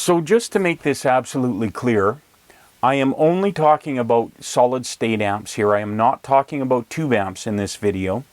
So just to make this absolutely clear, I am only talking about solid state amps here. I am not talking about tube amps in this video.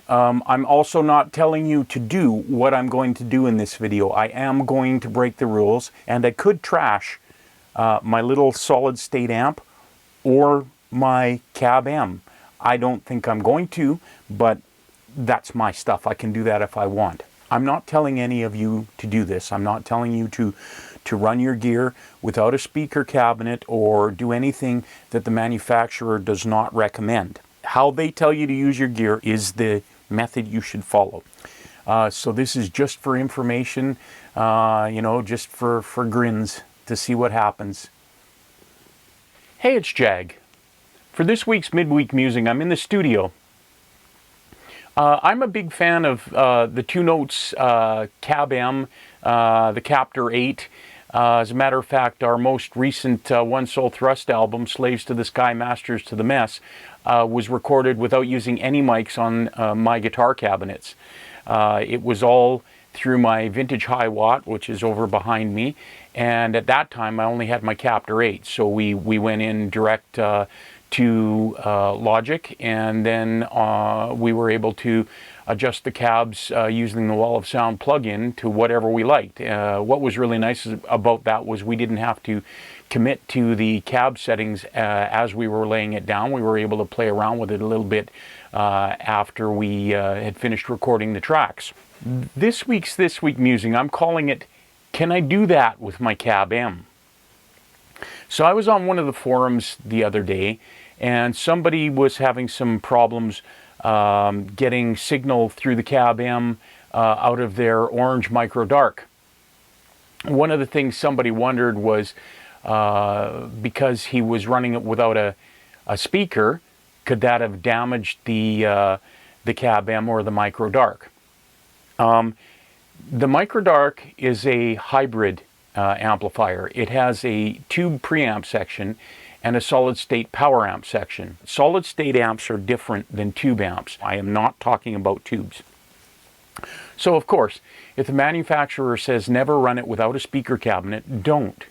I'm also not telling you to do what I'm going to do in this video. I am going to break the rules, and I could trash my little solid state amp or my cab M. I don't think I'm going to, but that's my stuff. I can do that if I want. I'm not telling any of you to do this. I'm not telling you to run your gear without a speaker cabinet or do anything that the manufacturer does not recommend. How they tell you to use your gear is the method you should follow. So this is just for information, you know, just for grins to see what happens. Hey, it's Jag. For this week's Midweek Musing, I'm in the studio. I'm a big fan of the Two Notes Cab M, the Captor 8. As a matter of fact, our most recent One Soul Thrust album, Slaves to the Sky, Masters to the Mess, was recorded without using any mics on my guitar cabinets. It was all through my vintage high watt, which is over behind me, and at that time I only had my Captor 8, so we went in direct to Logic, and then we were able to adjust the cabs using the Wall of Sound plugin to whatever we liked. What was really nice about that was we didn't have to commit to the cab settings as we were laying it down. We were able to play around with it a little bit after we had finished recording the tracks. This week's This Week Musing, I'm calling it, Can I Do That with My Cab M? So I was on one of the forums the other day, and somebody was having some problems getting signal through the Cab M out of their orange micro dark. One of the things somebody wondered was because he was running it without a speaker, could that have damaged the Cab M or the micro dark? The micro dark is a hybrid amplifier. It has a tube preamp section and a solid state power amp section. Solid state amps are different than tube amps. I am not talking about tubes. So of course, if the manufacturer says never run it without a speaker cabinet, don't.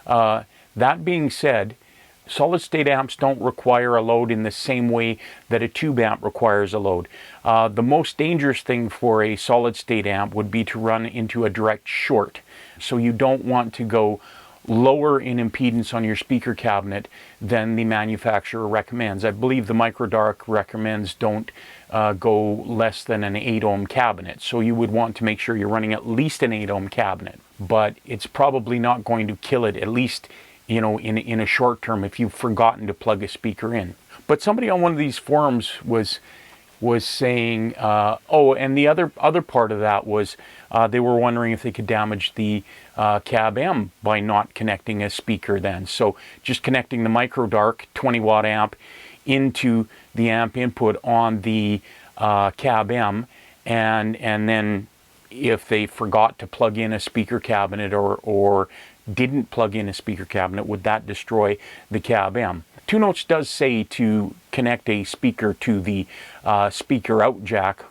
That being said, solid state amps don't require a load in the same way that a tube amp requires a load. The most dangerous thing for a solid state amp would be to run into a direct short. So you don't want to go lower in impedance on your speaker cabinet than the manufacturer recommends. I believe the micro dark recommends don't go less than an 8 ohm cabinet. So you would want to make sure you're running at least an 8 ohm cabinet, but it's probably not going to kill it, at least, you know, in a short term if you've forgotten to plug a speaker in. But somebody on one of these forums was saying, oh, and the other part of that was they were wondering if they could damage the Cab M by not connecting a speaker then. So just connecting the micro dark 20 watt amp into the amp input on the Cab M, and then if they forgot to plug in a speaker cabinet or didn't plug in a speaker cabinet, would that destroy the Cab M? Two Notes does say to connect a speaker to the speaker out jack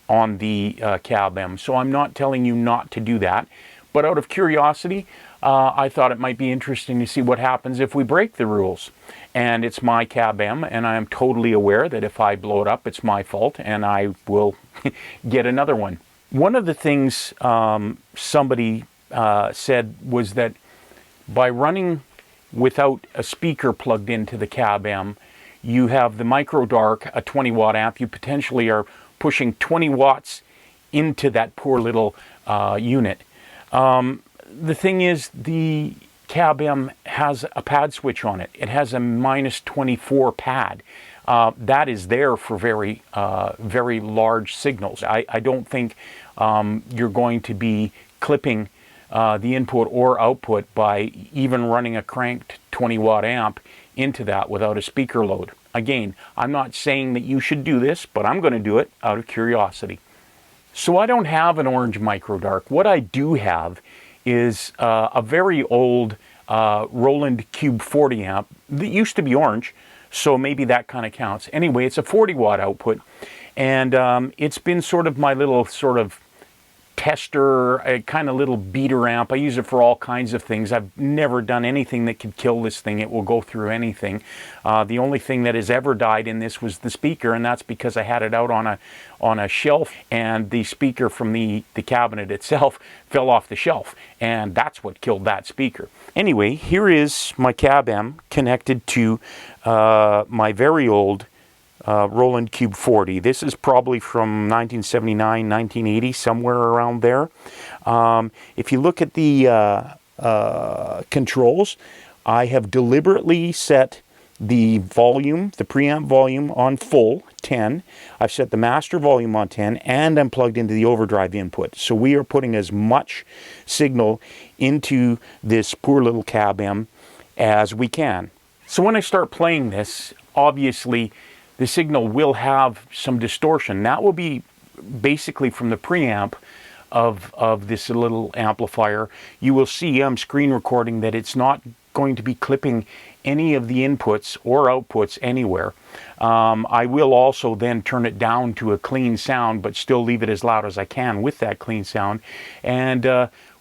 on the Cab M, so I'm not telling you not to do that, but out of curiosity, I thought it might be interesting to see what happens if we break the rules. And it's my Cab M, and I am totally aware that if I blow it up, it's my fault, and I will get another one. One of the things somebody said was that by running without a speaker plugged into the Cab M, you have the micro dark, a 20 watt amp, you potentially are pushing 20 watts into that poor little unit. The thing is, the Cab M has a pad switch on it. It has a -24 pad. That is there for very large signals. I don't think you're going to be clipping the input or output by even running a cranked 20 watt amp into that without a speaker load. Again, I'm not saying that you should do this, but I'm going to do it out of curiosity. So I don't have an orange micro dark. What I do have is a very old Roland Cube 40 amp that used to be orange, so maybe that kind of counts. Anyway, it's a 40 watt output, and it's been sort of my little tester, a kind of little beater amp. I use it for all kinds of things. I've never done anything that could kill this thing. It will go through anything. The only thing that has ever died in this was the speaker, and that's because I had it out on a shelf, and the speaker from the cabinet itself fell off the shelf, and that's what killed that speaker. Anyway, here is my cab amp connected to my very old Roland Cube 40. This is probably from 1979, 1980, somewhere around there. If you look at the controls, I have deliberately set the volume, the preamp volume, on full, 10. I've set the master volume on 10, and I'm plugged into the overdrive input. So we are putting as much signal into this poor little cab amp as we can. So when I start playing this, obviously, the signal will have some distortion. That will be basically from the preamp of this little amplifier. You will see, I'm screen recording, that it's not going to be clipping any of the inputs or outputs anywhere. I will also then turn it down to a clean sound, but still leave it as loud as I can with that clean sound, and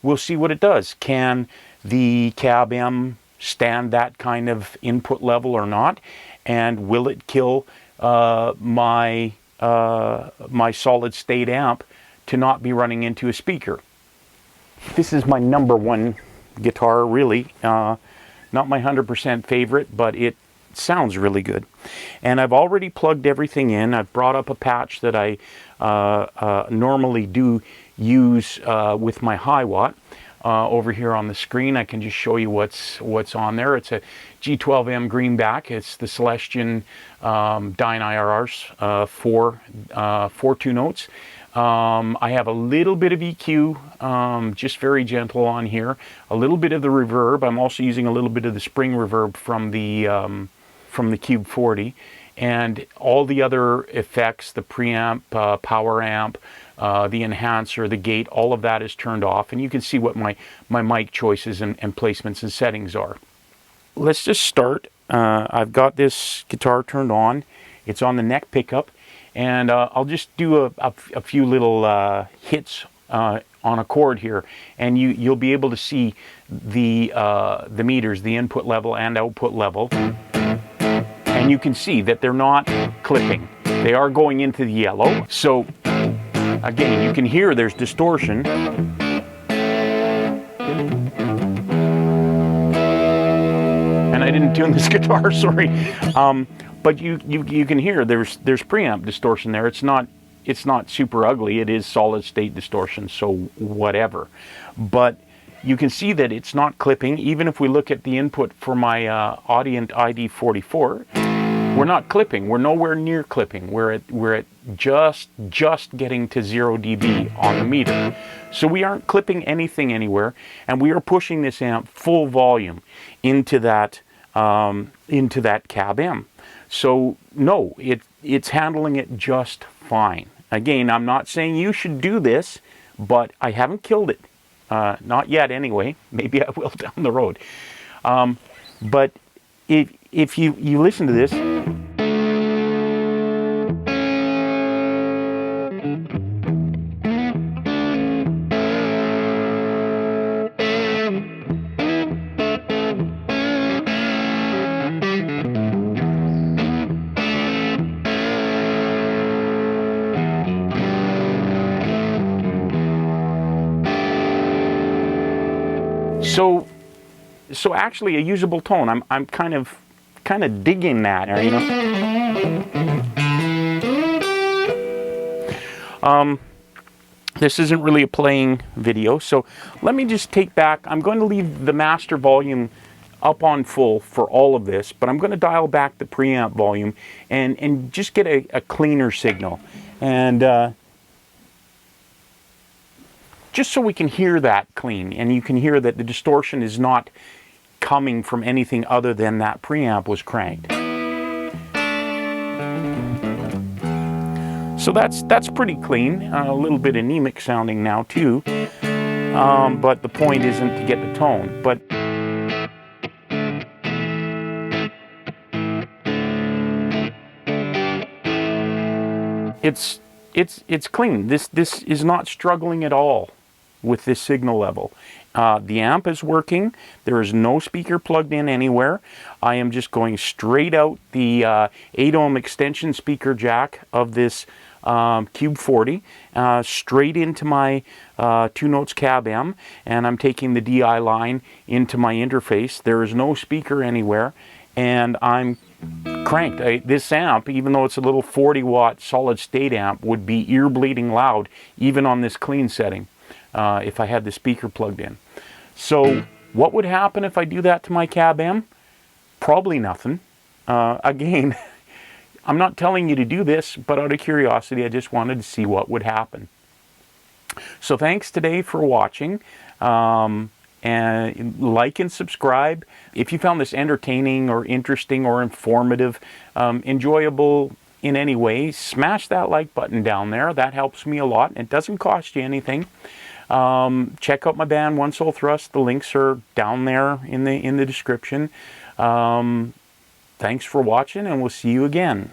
we'll see what it does. Can the cab amp stand that kind of input level or not? And will it kill my solid state amp to not be running into a speaker? This is my number one guitar, really. Not my 100% favorite, but it sounds really good. And I've already plugged everything in. I've brought up a patch that I normally do use with my high watt. Over here on the screen, I can just show you what's on there. It's a G12M greenback. It's the Celestion Dyne IRRs, four 2 notes. I have a little bit of EQ, just very gentle on here. A little bit of the reverb. I'm also using a little bit of the spring reverb from the Cube 40, and all the other effects, the preamp, power amp, the enhancer, the gate, all of that is turned off, and you can see what my mic choices and placements and settings are. Let's just start. I've got this guitar turned on. It's on the neck pickup, and I'll just do a few little hits on a chord here, and you'll be able to see the meters, the input level and output level, and you can see that they're not clipping. They are going into the yellow. So again, you can hear there's distortion. And I didn't tune this guitar, sorry. But you can hear there's preamp distortion there. It's not super ugly. It is solid state distortion, so whatever. But you can see that it's not clipping. Even if we look at the input for my Audient ID44, we're not clipping. We're nowhere near clipping. We're at just getting to 0 dB on the meter. So we aren't clipping anything anywhere, and we are pushing this amp full volume into that cab amp. So no, it's handling it just fine. Again, I'm not saying you should do this, but I haven't killed it. Not yet anyway. Maybe I will down the road. But if you listen to this, so actually a usable tone. I'm kind of digging that, you know. This isn't really a playing video, so let me just take back. I'm going to leave the master volume up on full for all of this, but I'm going to dial back the preamp volume and just get a cleaner signal, and just so we can hear that clean, and you can hear that the distortion is not coming from anything other than that preamp was cranked. So that's pretty clean. A little bit anemic sounding now too, but the point isn't to get the tone. But it's clean. This is not struggling at all. with this signal level. The amp is working. There is no speaker plugged in anywhere. I am just going straight out the 8 ohm extension speaker jack of this Cube 40 straight into my 2 notes cab M, and I'm taking the DI line into my interface. There is no speaker anywhere, and I'm cranked. This amp, even though it's a little 40 watt solid state amp, would be ear bleeding loud even on this clean setting if I had the speaker plugged in. So what would happen if I do that to my cab M? Probably nothing. Again, I'm not telling you to do this, but out of curiosity, I just wanted to see what would happen. So thanks today for watching. And like and subscribe. If you found this entertaining or interesting or informative, enjoyable in any way, smash that like button down there. That helps me a lot. It doesn't cost you anything. Check out my band One Soul Thrust. The links are down there in the description. Thanks for watching, and we'll see you again.